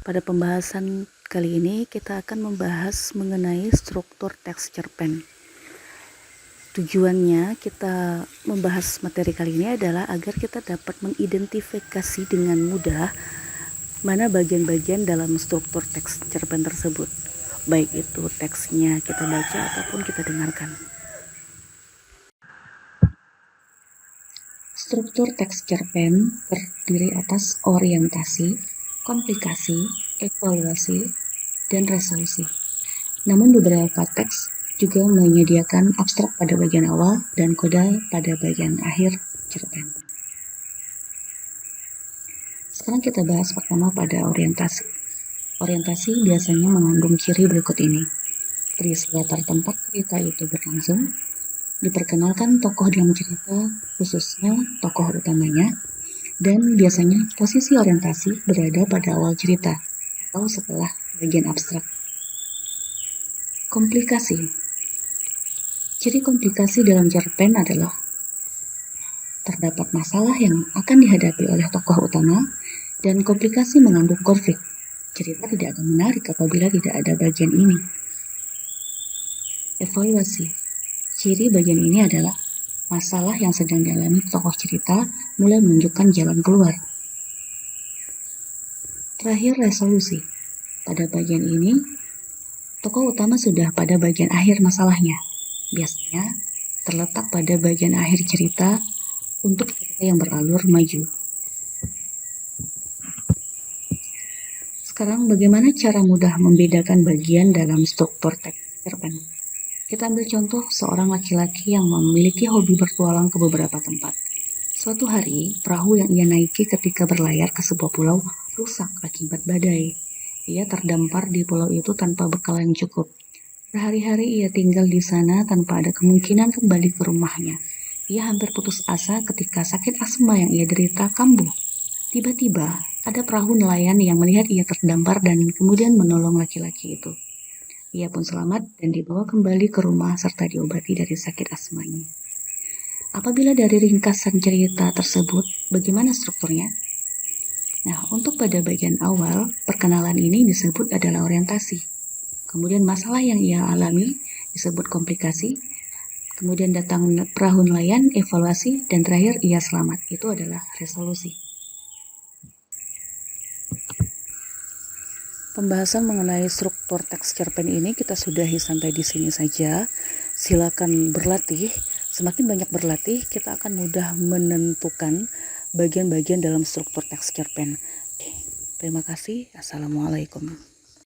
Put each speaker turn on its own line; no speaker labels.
Pada pembahasan kali ini kita akan membahas mengenai struktur teks cerpen. Tujuannya kita membahas materi kali ini adalah agar kita dapat mengidentifikasi dengan mudah mana bagian-bagian dalam struktur teks cerpen tersebut, baik itu teksnya kita baca ataupun kita dengarkan. Struktur teks cerpen terdiri atas orientasi, komplikasi, evaluasi, dan resolusi. Namun beberapa teks juga menyediakan abstrak pada bagian awal dan kodal pada bagian akhir cerpen. Sekarang kita bahas pertama pada orientasi. Orientasi biasanya mengandung ciri berikut ini. Peristiwa tempat cerita itu berlangsung, diperkenalkan tokoh dalam cerita, khususnya tokoh utamanya, dan biasanya posisi orientasi berada pada awal cerita atau setelah bagian abstrak. Komplikasi. Ciri komplikasi dalam cerpen adalah terdapat masalah yang akan dihadapi oleh tokoh utama dan komplikasi mengandung konflik. Cerita tidak akan menarik apabila tidak ada bagian ini. Evaluasi. Ciri bagian ini adalah masalah yang sedang dialami tokoh cerita mulai menunjukkan jalan keluar. Terakhir, resolusi. Pada bagian ini, tokoh utama sudah pada bagian akhir masalahnya. Biasanya terletak pada bagian akhir cerita untuk cerita yang beralur maju. Sekarang bagaimana cara mudah membedakan bagian dalam struktur teks cerpen? Kita ambil contoh seorang laki-laki yang memiliki hobi bertualang ke beberapa tempat. Suatu hari, perahu yang ia naiki ketika berlayar ke sebuah pulau rusak akibat badai. Ia terdampar di pulau itu tanpa bekal yang cukup. Berhari-hari ia tinggal di sana tanpa ada kemungkinan kembali ke rumahnya. Ia hampir putus asa ketika sakit asma yang ia derita kambuh. Tiba-tiba, ada perahu nelayan yang melihat ia terdampar dan kemudian menolong laki-laki itu. Ia pun selamat dan dibawa kembali ke rumah serta diobati dari sakit asmanya. Apabila dari ringkasan cerita tersebut, bagaimana strukturnya? Nah, untuk pada bagian awal, perkenalan ini disebut adalah orientasi. Kemudian masalah yang ia alami disebut komplikasi. Kemudian datang perahu nelayan, evaluasi, dan terakhir ia selamat. Itu adalah resolusi. Pembahasan mengenai struktur teks cerpen ini kita sudahi sampai di sini saja. Silakan berlatih. Semakin banyak berlatih, kita akan mudah menentukan bagian-bagian dalam struktur teks cerpen. Terima kasih. Assalamualaikum.